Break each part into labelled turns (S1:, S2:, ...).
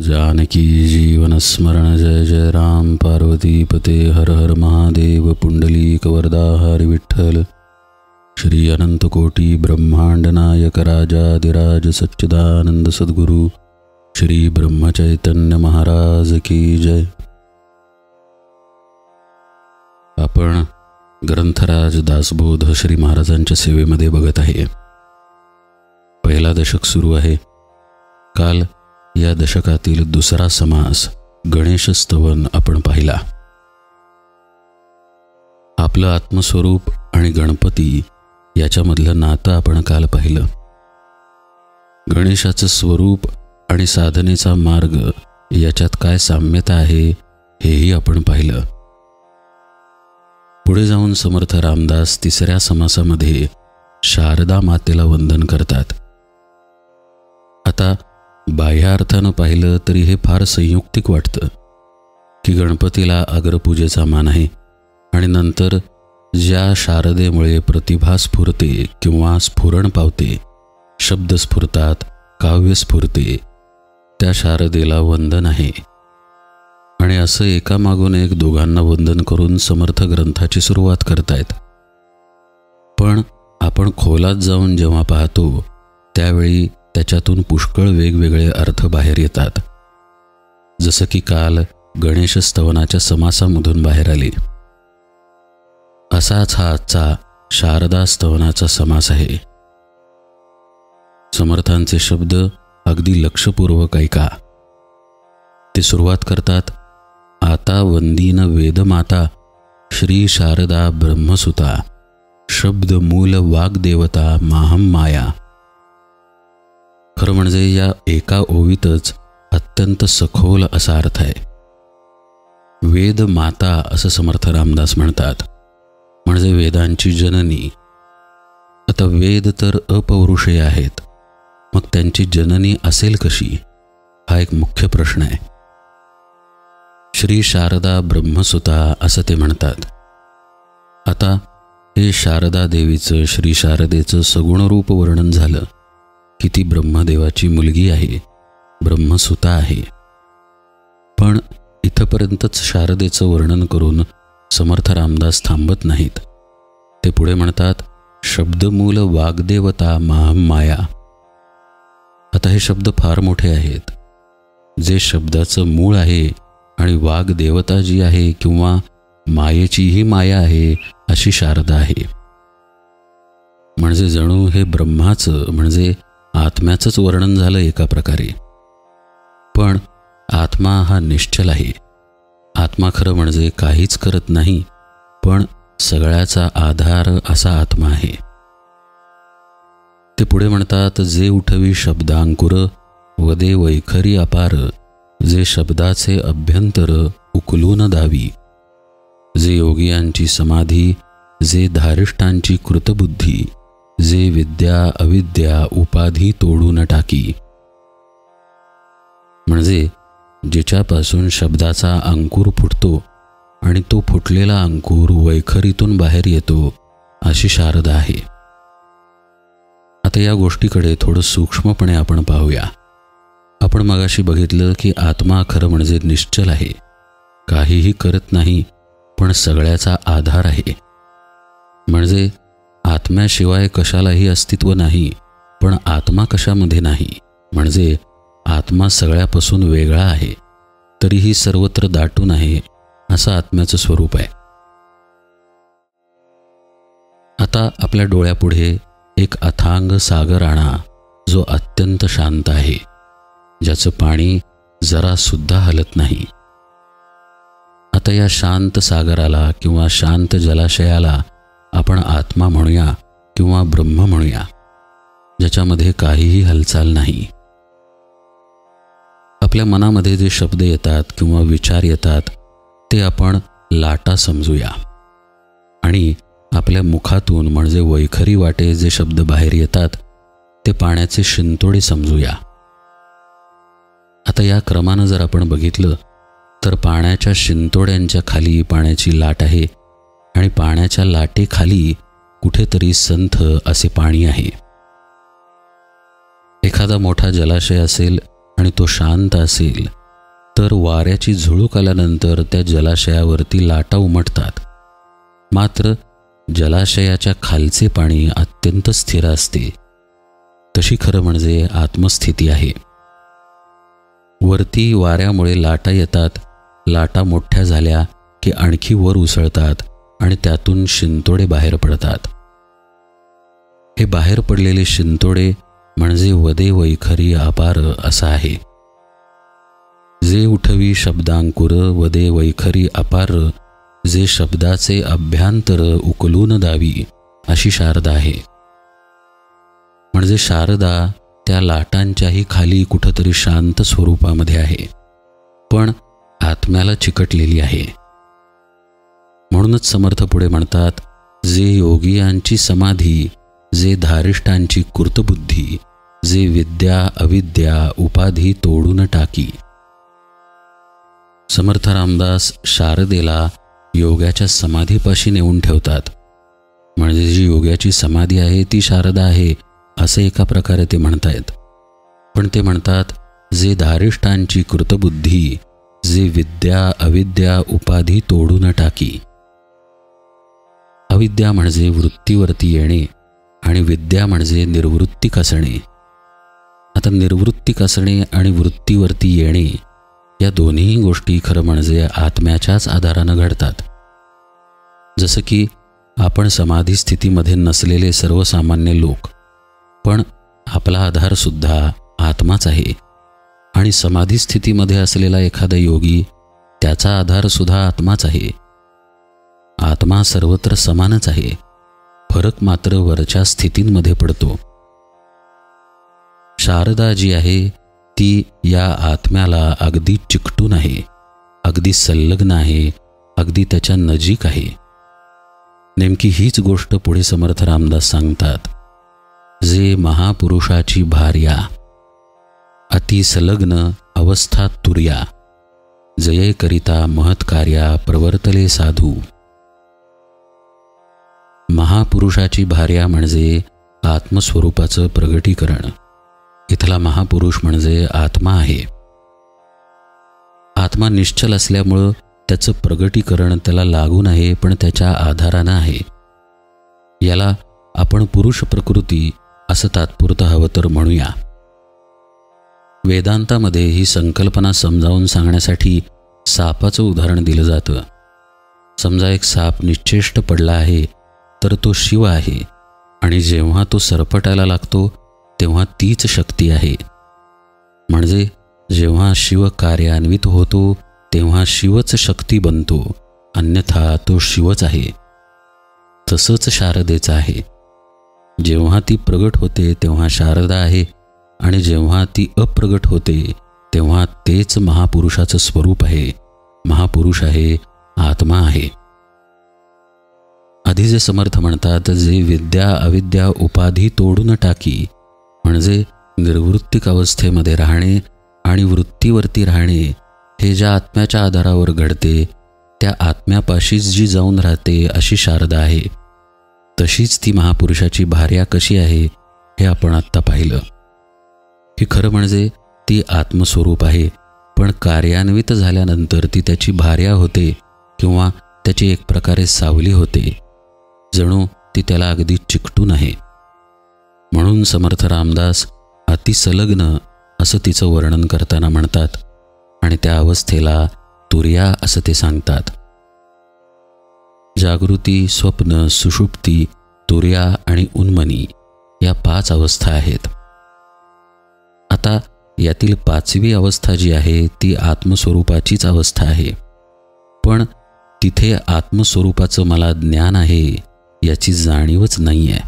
S1: जानकी जीवन स्मरण जय जय राम पार्वती पते हर हर महादेव पुंडलीक वरदा हरि विठ्ठल श्री अनंत कोटी ब्रह्मांड नायक राजाधिराज सच्चिदानंद सद्गुरु श्री ब्रह्मचैतन्य महाराज की जय। आपण ग्रंथराज दासबोध श्री महाराजांच्या सेवेमध्ये बघत आहे। पहिला दशक सुरू आहे। काल या दशकातील दुसरा समास गणेश स्तवन आपण पाहिला। आपलं आत्मस्वरूप आणि गणपती याच्यामधलं नातं आपण काल पाहिलं। गणेशाचं स्वरूप आणि साधनेचा मार्ग याच्यात काय साम्यता आहे हेही आपण पाहिलं। पुढे जाऊन समर्थ रामदास तिसऱ्या समासामध्ये शारदा मातेला वंदन करतात। आता बाह्यार्थानं पाहिलं तरी हे फार संयुक्तिक वाटतं की गणपतीला अग्रपूजेचा मान आहे आणि नंतर ज्या शारदेमुळे प्रतिभा स्फुरते किंवा स्फुरण पावते, शब्द स्फुरतात, काव्य स्फुरते, त्या शारदेला वंदन आहे। आणि असं एकामागून एक दोघांना वंदन करून समर्थ ग्रंथाची सुरुवात करतायत। पण आपण खोलात जाऊन जेव्हा पाहतो त्यावेळी त्याच्यातून पुष्कळ वेगवेगळे अर्थ बाहेर येतात, जसं की काल गणेश स्तवनाच्या समासामधून बाहेर आले। असाच हा आजचा शारदा स्तवनाचा समास आहे। समर्थांचे शब्द अगदी लक्षपूर्वक ऐका। ते सुरुवात करतात, आता वंदीन वेदमाता श्री शारदा ब्रह्मसुता शब्द मूल वाग्देवता माहम माया। खरं म्हणजे या एका ओवीतच अत्यंत सखोल असा अर्थ आहे। वेद माता असं समर्थ रामदास म्हणतात, म्हणजे वेदांची जननी। आता वेद तर अपौरुषेय आहेत, मग त्यांची जननी असेल कशी, हा एक मुख्य प्रश्न आहे। श्री शारदा ब्रह्मसुता असं ते म्हणतात। आता हे शारदा देवीचं, श्री शारदेचं सगुण रूप वर्णन झालं की ती ब्रह्मदेवाची मुलगी आहे, ब्रह्मसुता आहे। पण इथपर्यंतच शारदेचं वर्णन करून समर्थ रामदास थांबत नाहीत। ते पुढे म्हणतात, शब्दमूल वाग्देवता माहम माया। आता हे शब्द फार मोठे आहेत। जे शब्दाचं मूळ आहे आणि वाग्देवता जी आहे किंवा मायेचीही माया आहे अशी शारदा आहे। म्हणजे जणू हे ब्रह्माचं म्हणजे आत्म्याचंच वर्णन झालं एका प्रकारे। पण आत्मा हा निश्चल आहे। आत्मा खरं म्हणजे काहीच करत नाही, पण सगळ्याचा आधार असा आत्मा आहे। ते पुढे म्हणतात, जे उठवी शब्दांकुर वदे वैखरी अपार जे शब्दाचे अभ्यंतर उकलून दावी। जे योगियांची समाधी जे धारिष्ठांची कृतबुद्धी जे विद्या अविद्या उपाधी तोडून टाकी। म्हणजे जिच्यापासून शब्दाचा अंकुर फुटतो आणि तो फुटलेला अंकुर वैखरीतून बाहेर येतो अशी शारदा आहे। आता या गोष्टीकडे थोडं सूक्ष्मपणे आपण पाहूया। आपण मगाशी बघितलं की आत्मा खरं म्हणजे निश्चल आहे, काहीही करत नाही, पण सगळ्याचा आधार आहे। म्हणजे आत्म्याशिवाय कशालाही अस्तित्व नाही, पण आत्मा कशामध्ये नाही, म्हणजे आत्मा सगळ्यापासून वेगळा आहे तरीही सर्वत्र दाटून आहे, असं आत्म्याचं स्वरूप आहे। आता आपल्या डोळ्यापुढे एक अथांग सागर आणा जो अत्यंत शांत आहे, ज्याचं पाणी जरा सुद्धा हलत नाही। आता या शांत सागराला किंवा शांत जलाशयाला आपण आत्मा म्हणूया किंवा ब्रह्म म्हणूया, ज्याच्यामध्ये काहीही हालचाल नाही। आपल्या मनामध्ये जे शब्द येतात किंवा विचार येतात ते आपण लाटा समजूया आणि आपल्या मुखातून म्हणजे वैखरी वाटे जे शब्द बाहेर येतात ते पाण्याचे शिंतोडे समजूया। आता या क्रमानं जर आपण बघितलं तर पाण्याच्या शिंतोड्यांच्या खाली पाण्याची लाट आहे आणि पाण्याच्या लाटेखाली कुठेतरी संथ असे पाणी आहे। एखादा मोठा जलाशय असेल आणि तो शांत असेल तर वाऱ्याची झुळूक आल्यानंतर त्या जलाशयावरती लाटा उमटतात. मात्र जलाशयाच्या खालचे पाणी अत्यंत स्थिर असते. तशी खरं म्हणजे आत्मस्थिती आहे. वरती वाऱ्यामुळे लाटा येतात, लाटा मोठ्या झाल्या की आणखी वर उसळतात आणि त्यातून शिंतोडे बाहेर पडतात. हे बाहेर पडलेले शिंतोडे म्हणजे वदे वैखरी अपार असं आहे. जे उठवी शब्दांकुर वदे वैखरी अपार, जे शब्दाचे अभ्यंतर उकलून दावी, अशी शारदा आहे. म्हणजे शारदा त्या लाटांच्याही खाली कुठंतरी शांत स्वरूपामध्ये आहे, पण आत्म्याला चिकटलेली आहे. म्हणूनच समर्थ पुढे म्हणतात, जे योगियांची समाधी, जे धारिष्ठांची कृतबुद्धी, जे विद्या अविद्या उपाधी तोडून टाकी. समर्थ रामदास शारदेला योगाच्या समाधीपाशी नेऊन ठेवतात. म्हणजे जी योगाची समाधी आहे ती शारदा आहे असे एका प्रकारे ते म्हणतायत. पण ते म्हणतात, जे धारिष्ठांची कृतबुद्धी, जे विद्या अविद्या उपाधी तोडून टाकी. अविद्या म्हणजे वृत्तीवरती येणे आणि विद्या म्हणजे निर्वृत्तिक असणे. आता निर्वृत्तिक असणे आणि वृत्तीवरती येणे या दोन्ही गोष्टी खरं म्हणजे आत्म्याच्याच आधारानं घडतात. जसं की आपण समाधी स्थितीमध्ये नसलेले सर्वसामान्य लोक, पण आपला आधारसुद्धा आत्माच आहे. आणि समाधी स्थितीमध्ये असलेला एखादा योगी, त्याचा आधारसुद्धा आत्माच आहे. आत्मा सर्वत्र समानच आहे, फरक मात्र वरच्या स्थितींमध्ये पडतो. शारदा जी आहे ती या आत्म्याला अगदी चिकटून आहे, अगदी संलग्न आहे, अगदी त्याच्या नजीक आहे. नेमकी हीच गोष्ट पुढे समर्थ रामदास सांगतात. जे महापुरुषाची भार्या, अति संलग्न अवस्था तुर्या, जये करिता महत्कार्या प्रवर्तले साधू. महापुरुषाची भार्या म्हणजे आत्मस्वरूपाचं प्रगटीकरण. इथला महापुरुष म्हणजे आत्मा आहे. आत्मा निश्चल असल्यामुळं त्याचं प्रगटीकरण त्याला लागून आहे, पण त्याच्या आधारानं आहे. याला आपण पुरुष प्रकृती असं तात्पुरतं हवं तर म्हणूया. वेदांतामध्ये ही संकल्पना समजावून सांगण्यासाठी सापाचं उदाहरण दिलं जातं. समजा एक साप निश्चेष्ट पडला आहे तर तो शिव आहे, आणि जेव्हा तो सरपटायला लागतो तेव्हा तीच शक्ती आहे. म्हणजे जेव्हा शिव कार्यान्वित होतो तेव्हा शिवच शक्ती बनतो, अन्यथा तो शिवच आहे. तसंच शारदेचं आहे. जेव्हा ती प्रगट होते तेव्हा शारदा आहे, आणि जेव्हा ती अप्रगट होते तेव्हा तेच महापुरुषाचं स्वरूप आहे. महापुरुष आहे, आत्मा आहे. आधी जे समर्थ म्हणतात, जे विद्या अविद्या उपाधी तोडून टाकी, म्हणजे निर्वृत्तिक अवस्थेमध्ये राहणे आणि वृत्तीवरती राहणे हे ज्या आत्म्याच्या आधारावर घडते, त्या आत्म्यापाशीच जी जाऊन राहते अशी शारदा आहे. तशीच ती महापुरुषाची भार्या कशी आहे हे आपण आत्ता पाहिलं. हे खरं म्हणजे ती आत्मस्वरूप आहे, पण कार्यान्वित झाल्यानंतर ती त्याची भार्या होते किंवा त्याची एक प्रकारे सावली होते. जणू ती त्याला अगदी चिकटून आहे. म्हणून समर्थ रामदास अतिसंलग्न असं तिचं वर्णन करताना म्हणतात, आणि त्या अवस्थेला तुर्या असं ते सांगतात. जागृती, स्वप्न, सुषुप्ती, तुर्या आणि उन्मनी या 5 अवस्था आहेत. आता यातील 5वी अवस्था जी आहे ती आत्मस्वरूपाचीच अवस्था आहे, पण तिथे आत्मस्वरूपाचं मला ज्ञान आहे याची जाणीवच नाही आहे.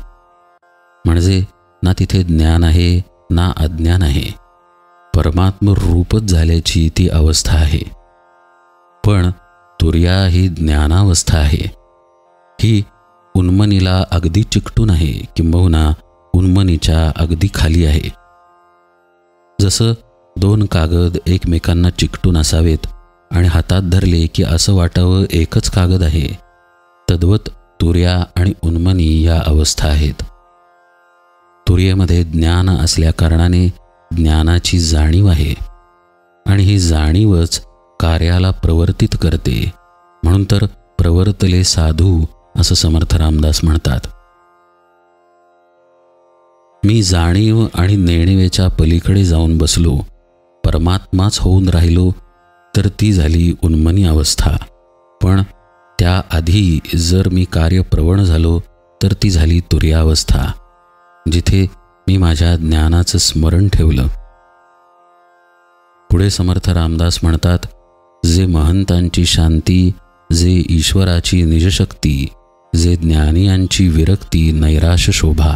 S1: म्हणजे ना तिथे ज्ञान आहे ना अज्ञान आहे, परमात्म रूपच झाल्याची ती अवस्था आहे. पण तुर्या ही ज्ञानावस्था आहे. ही उन्मनीला अगदी चिकटून आहे, किंबहुना उन्मनीच्या अगदी खाली आहे. जसं 2 कागद एकमेकांना चिकटून असावेत आणि हातात धरले की असं वाटावं एकच कागद आहे, तद्वत तुर्या आणि उन्मनी या अवस्था आहेत. तुर्येमध्ये ज्ञान असल्याकारणाने ज्ञानाची जाणीव आहे आणि ही जाणीवच कार्याला प्रवर्तित करते. म्हणून तर प्रवर्तले साधू असं समर्थ रामदास म्हणतात. मी जाणीव आणि नेणिवेच्या पलीकडे जाऊन बसलो, परमात्माच होऊन राहिलो, तर ती झाली उन्मनी अवस्था. पण त्याआधी जर मी कार्यप्रवण झालो तर ती झाली तुर्यावस्था, जिथे मी माझ्या ज्ञानाचं स्मरण ठेवलं. पुढे समर्थ रामदास म्हणतात, जे महंतांची शांती, जे ईश्वराची निजशक्ती, जे ज्ञानियांची विरक्ती नैराश्य शोभा.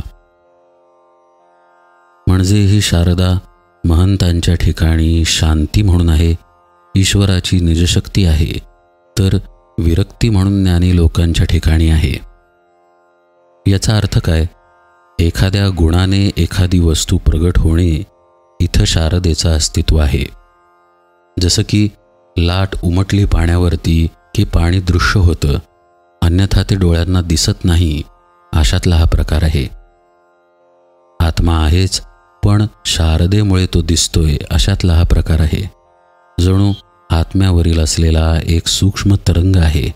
S1: म्हणजे ही शारदा महंतांच्या ठिकाणी शांती म्हणून आहे, ईश्वराची निजशक्ती आहे, तर विरक्ती म्हणून ज्ञानी लोकांच्या ठिकाणी आहे. याचा अर्थ काय? एखाद्या गुणाने एखादी वस्तू प्रगट होणे, इथं शारदेचं अस्तित्व आहे. जसं की लाट उमटली पाण्यावरती की पाणी दृश्य होतं, अन्यथा ते डोळ्यांना दिसत नाही, अशातला हा प्रकार आहे. आत्मा आहेच, पण शारदेमुळे तो दिसतोय, अशातला हा प्रकार आहे. जणू आत्म्यावरील असलेला एक सूक्ष्म तरंग आहे,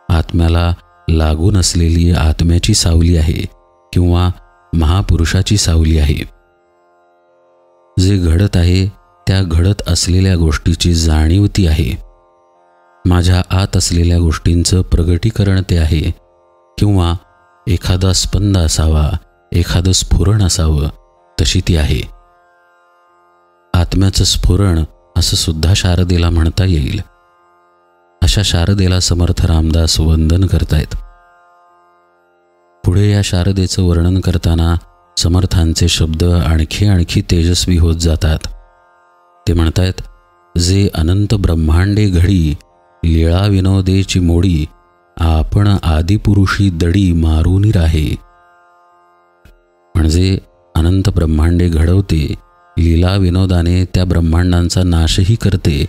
S1: आत्म्याला लागून असलेली आत्म्याची सावली आहे किंवा महापुरुषाची सावली आहे. जे घडत आहे त्या घडत असलेल्या गोष्टीची जाणीव ती आहे. माझ्या आत असलेल्या गोष्टींचं प्रगटीकरण ते आहे, किंवा एखादा स्पंद असावा, एखादं स्फुरण असावं, तशी ती आहे. आत्म्याचं स्फुरण असं सुद्धा शारदेला म्हणता येईल. अशा शारदेला समर्थ रामदास वंदन करतायत. पुढे या शारदेचं वर्णन करताना समर्थांचे शब्द आणखी तेजस्वी होत जातात. ते म्हणतायत, जे अनंत ब्रह्मांडे घडी, लीळा विनोदेची मोडी, आपण आदिपुरुषी दडी मारून राहे. म्हणजे अनंत ब्रह्मांडे घडवते, लीला विनोदाने त्या ब्रह्मांडांचा नाशही करते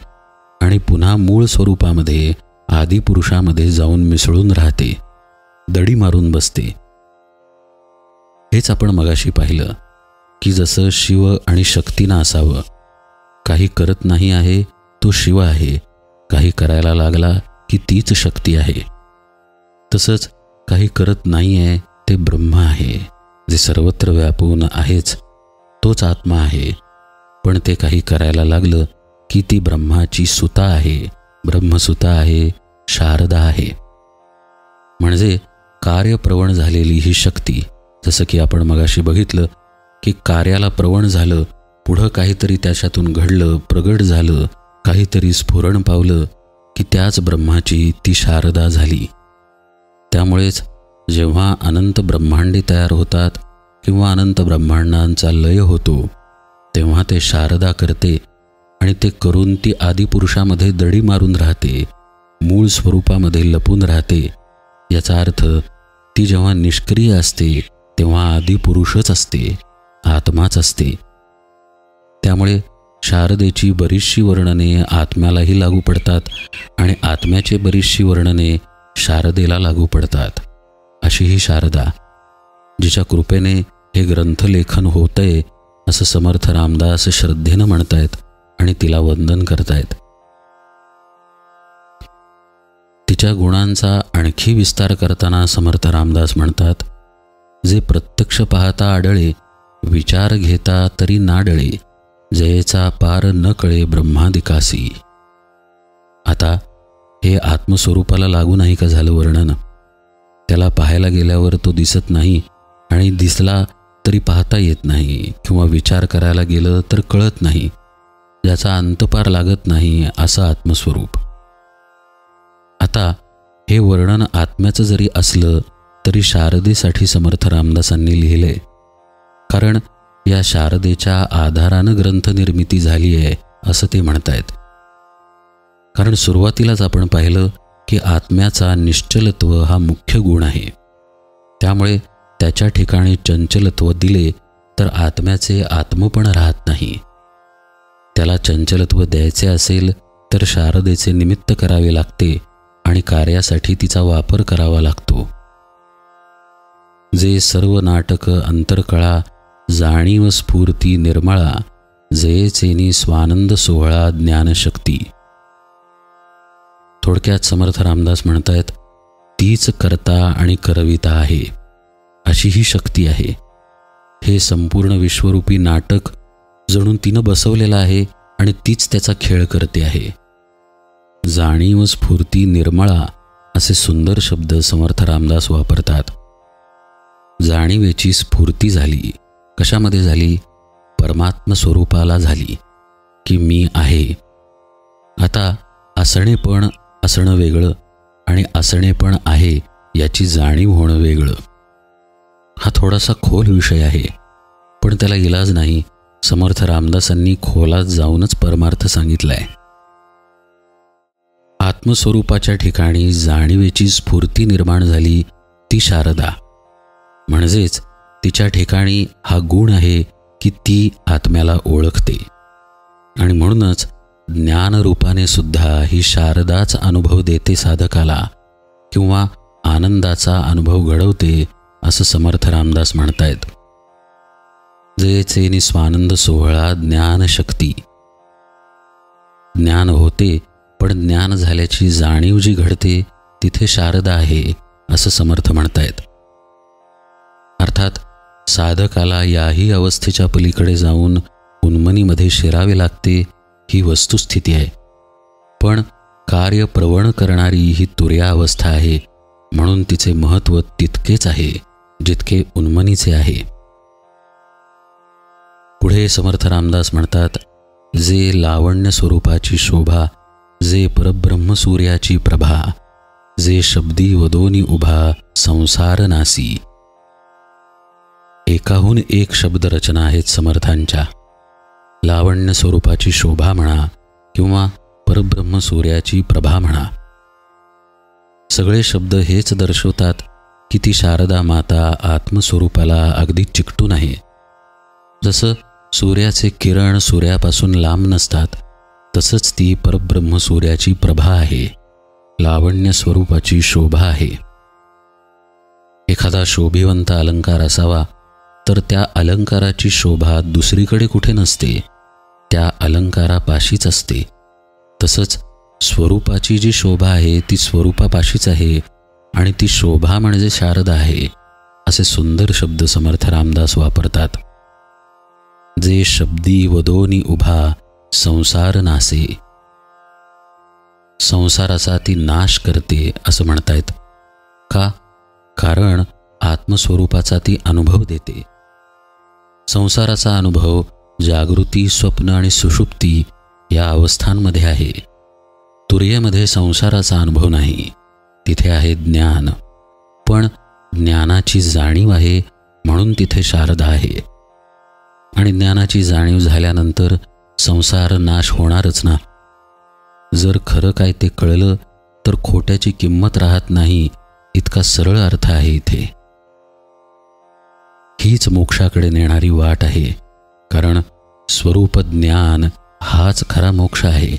S1: आणि पुन्हा मूळ स्वरूपामध्ये आदिपुरुषामध्ये जाऊन मिसळून राहते, दडी मारून बसते. हेच आपण मगाशी पाहिलं की जसं शिव आणि शक्तीनं असावं. काही करत नाही आहे तो शिव आहे, काही करायला लागला की तीच शक्ती आहे. तसंच काही करत नाही आहे ते ब्रह्म आहे, जे सर्वत्र व्यापून आहेच, तोच आत्मा आहे. पण ते काही करायला लागलं की ती ब्रह्माची सुता आहे, ब्रह्मसुता आहे, शारदा आहे. म्हणजे कार्यप्रवण झालेली ही शक्ती, जसं की आपण मगाशी बघितलं की कार्याला प्रवण झालं, पुढं काहीतरी त्याच्यातून घडलं, प्रगट झालं, काहीतरी स्फुरण पावलं की त्याच ब्रह्माची ती शारदा झाली. त्यामुळेच जेव्हा अनंत ब्रह्मांडे तयार होतात किंवा अनंत ब्रह्मांडांचा लय होतो, तेव्हा ते शारदा करते आणि ते करून ती आदिपुरुषामध्ये दडी मारून राहते, मूळ स्वरूपामध्ये लपून राहते. याचा अर्थ ती जेव्हा निष्क्रिय असते तेव्हा आदिपुरुषच असते, आत्माच असते. त्यामुळे शारदेची बरीचशी वर्णने आत्म्यालाही लागू पडतात आणि आत्म्याची बरीचशी वर्णने शारदेला लागू पडतात. अशी ही शारदा, जिच्या कृपेने हे ग्रंथलेखन होतंय असं समर्थ रामदास श्रद्धेनं म्हणतायत आणि तिला वंदन करतायत. तिच्या गुणांचा आणखी विस्तार करताना समर्थ रामदास म्हणतात, जे प्रत्यक्ष पाहता आढळे, विचार घेता तरी नाडळे, जयेचा पार न कळे ब्रह्मादिकासी. आता हे आत्मस्वरूपाला लागू नाही का झालं वर्णन? त्याला पाहायला गेल्यावर तो दिसत नाही आणि दिसला तरी पाहता येत नाही, किंवा विचार करायला गेलं तर कळत नाही, ज्याचा अंतपार लागत नाही, असं आत्मस्वरूप. आता हे वर्णन आत्म्याचं जरी असलं तरी शारदेसाठी समर्थ रामदासांनी लिहिलंय, कारण या शारदेच्या आधारानं ग्रंथनिर्मिती झाली आहे असं ते म्हणतायत. कारण सुरुवातीलाच आपण पाहिलं की आत्म्याचा निश्चलत्व हा मुख्य गुण आहे. त्यामुळे त्याच्या ठिकाणी चंचलत्व दिले तर आत्म्याचे आत्मपण राहत नाही. त्याला चंचलत्व द्यायचे असेल तर शारदेचे निमित्त करावे लागते आणि कार्यासाठी तिचा वापर करावा लागतो. जे सर्व नाटक अंतरकळा, जाणीव स्फूर्ती निर्मळा, जयेचेनी स्वानंद सोहळा ज्ञानशक्ती. थोडक्यात समर्थ रामदास म्हणतायत, तीच करता आणि करविता आहे, अशी ही शक्ती आहे. हे संपूर्ण विश्वरूपी नाटक जणू तिनं बसवलेलं आहे आणि तीच त्याचा खेळ करते आहे. जाणीव स्फूर्ती निर्मळा असे सुंदर शब्द समर्थ रामदास वापरतात. जाणीवेची स्फूर्ती झाली. कशामध्ये झाली? परमात्म स्वरूपाला झाली की मी आहे. आता असणेपण असणं वेगळं आणि असणेपण आहे याची जाणीव होणं वेगळं. हा थोडासा खोल विषय आहे, पण त्याला इलाज नाही. समर्थ रामदासांनी खोलात जाऊनच परमार्थ सांगितलाय. आत्मस्वरूपाच्या ठिकाणी जाणीवेची स्फूर्ती निर्माण झाली ती शारदा. म्हणजेच तिच्या ठिकाणी हा गुण आहे की ती आत्म्याला ओळखते. आणि म्हणूनच ज्ञानरूपाने सुद्धा ही शारदाच अनुभव देते साधकाला, किंवा आनंदाचा अनुभव घडवते, असं समर्थ रामदास म्हणतायत. जयेचे निस्वानंद सोहळा ज्ञानशक्ती. ज्ञान होते, पण ज्ञान झाल्याची जाणीव जी घडते तिथे शारदा आहे, असं समर्थ म्हणतायत. अर्थात साधकाला याही अवस्थेच्या पलीकडे जाऊन उन्मनीमध्ये शिरावे लागते, ही वस्तुस्थिती आहे. पण कार्य प्रवण करणारी ही तुर्या अवस्था आहे, म्हणून तिचे महत्त्व तितकेच आहे जितके उन्मनीचे आहे. पुढे समर्थ रामदास म्हणतात, जे लावण्य स्वरूपाची शोभा, जे परब्रह्म सूर्याची प्रभा, जे शब्दी वदोनी उभा संसार नासी. एकाहून एक शब्द रचना आहेत समर्थांच्या. लावण्य स्वरूपाची शोभा म्हणा किंवा परब्रह्म सूर्याची प्रभा म्हणा, सगळे शब्द हेच दर्शवतात की ती शारदा माता आत्मस्वरूपाला अगदी चिकटून आहे. जसं सूर्याचे किरण सूर्यापासून लांब नसतात, तसंच ती परब्रह्म सूर्याची प्रभा आहे, लावण्य स्वरूपाची शोभा आहे. एखादा शोभिवंत अलंकार असावा तर त्या अलंकाराची शोभा दुसरीकडे कुठे नसते, त्या अलंकारापाशीच असते. तसंच स्वरूपाची जी शोभा आहे ती स्वरूपापाशीच आहे आणि ती शोभा म्हणजे शारदा आहे, असे सुंदर शब्द समर्थ रामदास वापरतात. जे शब्दी वदोनी उभा संसार नासे. संसाराचा ती नाश करते असं म्हणतायत. का? कारण आत्मस्वरूपाचा ती अनुभव देते. संसाराचा अनुभव जागृती, स्वप्न आणि सुषुप्ती या अवस्थांमध्ये आहे. तुर्येमध्ये संसाराचा अनुभव नाही, तिथे आहे ज्ञान. पण ज्ञानाची जाणीव आहे म्हणून तिथे शारदा आहे. आणि ज्ञानाची जाणीव झाल्यानंतर संसार नाश होणारच ना. जर खरं काय ते कळलं तर खोट्याची किंमत राहत नाही, इतका सरळ अर्थ आहे इथे. हीच मोक्षाकडे नेणारी वाट आहे, कारण स्वरूप ज्ञान हाच खरा मोक्ष आहे.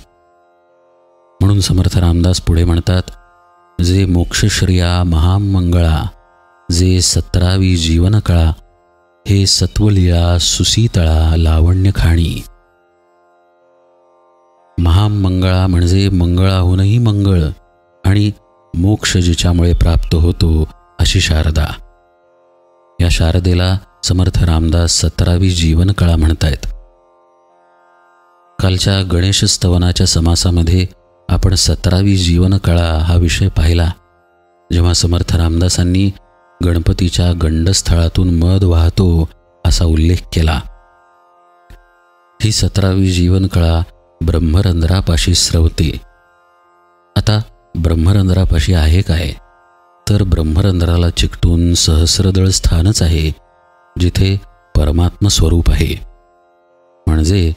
S1: म्हणून समर्थ रामदास पुढे म्हणतात, जे मोक्षश्रिया महामंगळा, जे 17वी जीवनकळा, हे सत्वलीळा सुसीतळा लावण्य खाणी. महामंगळा म्हणजे मंगळाहूनही मंगळ आणि मोक्ष जिच्यामुळे प्राप्त होतो अशी शारदा. या शारदेला समर्थ रामदास 17वी जीवनकळा म्हणतायत. कालच्या गणेश स्तवनाच्या समासामध्ये आपण 17वी जीवनकळा हा विषय पाहिला, जेव्हा समर्थ रामदासांनी गणपतीच्या गंडस्थळातून मध वाहतो असा उल्लेख केला. ही 17वी जीवनकळा ब्रह्मरंध्रापाशी स्रवते. आता ब्रह्मरंध्रापाशी आहे काय? तर ब्रह्मरंध्राला चिकटून सहस्रदळ स्थानच आहे, जिथे परमात्म स्वरूप आहे. म्हणजे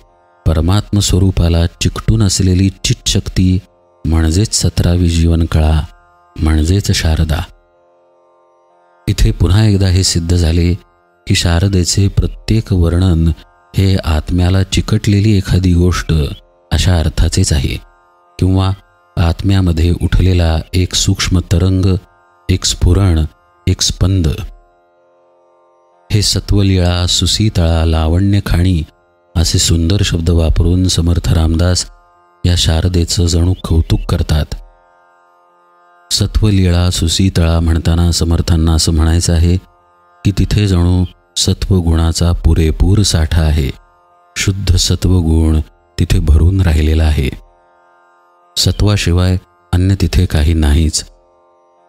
S1: परमात्म स्वरूपाला चिकटून असलेली चित्शक्ती म्हणजेच 17वी जीवनकळा, म्हणजेच शारदा. इथे पुन्हा एकदा हे सिद्ध झाले की शारदेचे प्रत्येक वर्णन हे आत्म्याला चिकटलेली एखादी गोष्ट अशा अर्थाचेच आहे, किंवा आत्म्यामध्ये उठलेला एक सूक्ष्म तरंग, एक स्फुरण, एक स्पंद. हे सत्वलीळा सुसीतळा लावण्य खाणी असे सुंदर शब्द वापरून समर्थ रामदास या शारदेचं जणू कौतुक करतात. सत्वलीळा सुसीतळा म्हणताना समर्थांना असं म्हणायचं आहे की तिथे जणू सत्वगुणाचा पुरेपूर साठा आहे. शुद्ध सत्वगुण तिथे भरून राहिलेला आहे. सत्वाशिवाय अन्य तिथे काही नाहीच.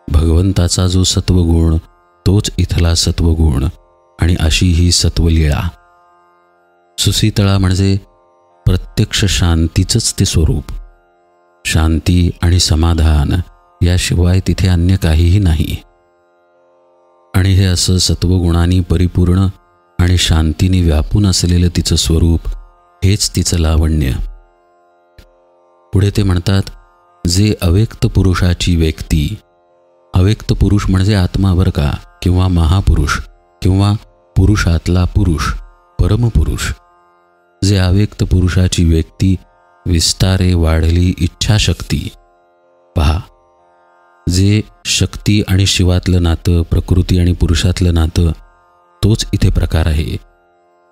S1: भगवंताचा जो सत्वगुण तोच इथला सत्वगुण आणि अशी ही सत्वलीळा. सुसीतळा म्हणजे प्रत्यक्ष शांतीचंच ते स्वरूप. शांती आणि समाधान याशिवाय तिथे अन्य काहीही नाही. आणि हे असं सत्वगुणांनी परिपूर्ण आणि शांतीने व्यापून असलेलं तिचं स्वरूप हेच तिचं लावण्य. पुढे ते म्हणतात, जे अव्यक्त पुरुषाची व्यक्ती, अव्यक्त पुरुष म्हणजे आत्मा बरं का, किंवा महापुरुष किंवा पुरुषातला पुरुष, परमपुरुष. जे अव्यक्त पुरुषाची व्यक्ती विस्तारे वाढली इच्छाशक्ती. पहा, जे शक्ती आणि शिवातलं नातं, प्रकृती आणि पुरुषातलं नातं, तोच इथे प्रकार आहे.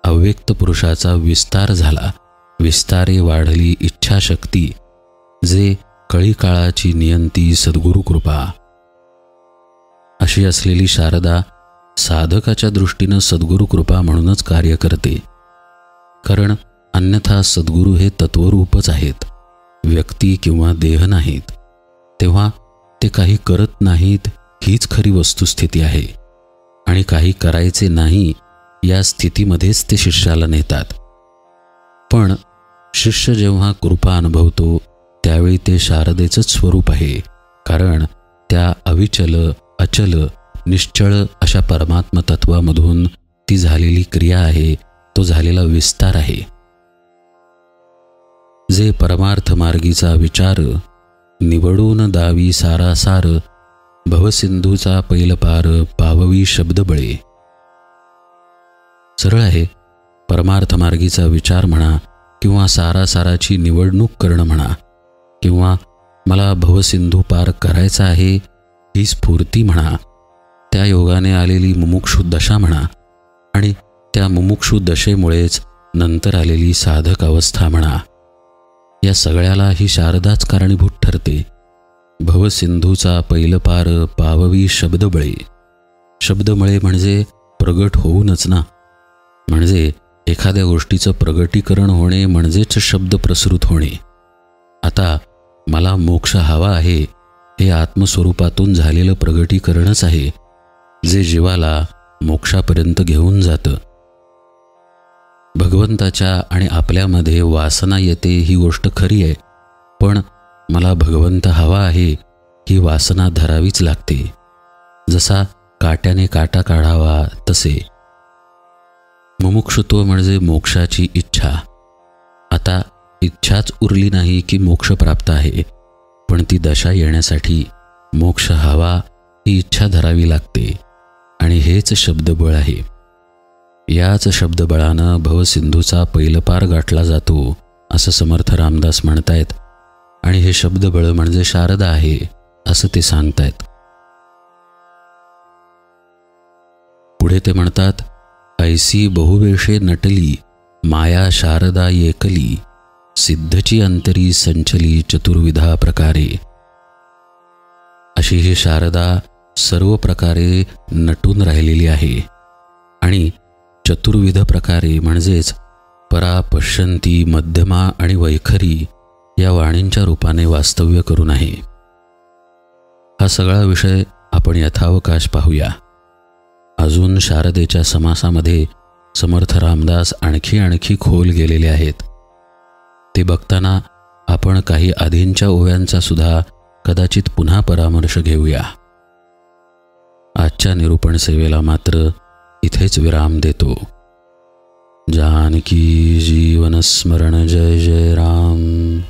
S1: अव्यक्त पुरुषाचा विस्तार झाला, विस्तारे वाढली इच्छाशक्ती. जे कळी काळाची नियंती सद्गुरु कृपा. अशी असलेली शारदा साधकाच्या दृष्टीनं सद्गुरु कृपा म्हणूनच कार्य करते. कारण अन्यथा सद्गुरू हे तत्वरूपच आहेत, व्यक्ती किंवा देह नाहीत. तेव्हा ते काही करत नाहीत हीच खरी वस्तुस्थिती आहे. आणि काही करायचे नाही या स्थितीमध्येच ते शिष्याला नेतात. पण शिष्य जेव्हा कृपा अनुभवतो त्यावेळी ते शारदेचंच स्वरूप आहे. कारण त्या अविचल अचल निश्चळ अशा परमात्म तत्वामधून ती झालेली क्रिया आहे, तो झालेला विस्तार आहे. जे परमार्थ मार्गीचा विचार निवडून दावी सारासार, भवसिंधूचा पैलपार पाववी शब्दबळे. सरळ आहे. परमार्थ मार्गीचा विचार म्हणा किंवा सारासाराची निवडणूक करणं म्हणा किंवा मला भवसिंधू पार करायचा आहे ही स्फूर्ती म्हणा, त्या योगाने आलेली मुमुक्षु दशा म्हणा आणि त्या मुमुक्षु दशेमुळेच नंतर आलेली साधक अवस्था म्हणा, या सगळ्याला ही शारदाच कारणीभूत ठरते. भवसिंधूचा पैलपार पाववी शब्दबळे. शब्दबळे म्हणजे प्रगट होऊनच ना. म्हणजे एखाद्या गोष्टीचं प्रगटीकरण होणे म्हणजेच शब्द प्रसृत होणे. आता मला मोक्ष हवा आहे हे आत्मस्वरूपातून झालेलं प्रगटीकरणच आहे, जे जीवाला मोक्षापर्यंत घेऊन जातं. भगवंताच्या आणि आपल्यामध्ये वासना येते ही गोष्ट खरी आहे, पण मला भगवंत हवा आहे ही वासना धरावीच लागते. जसा काट्याने काटा काढावा तसे. मुमुक्षुत्व म्हणजे मोक्षाची इच्छा. आता इच्छाच उरली नाही की मोक्ष प्राप्त आहे, पण ती दशा येण्यासाठी मोक्ष हवा ही इच्छा धरावी लागते. आणि हेच शब्दबळ आहे. याच शब्दबळानं भवसिंधूचा पैलपार गाठला जातो असं समर्थ रामदास म्हणतायत. आणि हे शब्दबळ म्हणजे शारदा आहे असं ते सांगतायत. पुढे ते म्हणतात, ऐसी बहुवेषे नटली माया शारदा एकली, सिद्धची अंतरी संचली चतुर्विधा प्रकारे. अशी ही शारदा सर्व प्रकारे नटून राहिलेली आहे आणि चतुर्विध प्रकारे म्हणजेच परा, पश्यंती, मध्यमा आणि वैखरी या वाणींच्या रूपाने वास्तव्य करून आहे. हा सगळा विषय आपण यथावकाश पाहूया. अजून शारदेच्या समासामध्ये समर्थ रामदास आणखी खोल गेलेले आहेत. ते बघताना आपण काही आधींच्या ओव्यांचा सुद्धा कदाचित पुन्हा परामर्श घेऊया. आजच्या निरूपण सेवेला मात्र इथेच विराम देतो. जानकी जीवन स्मरण. जय जय राम.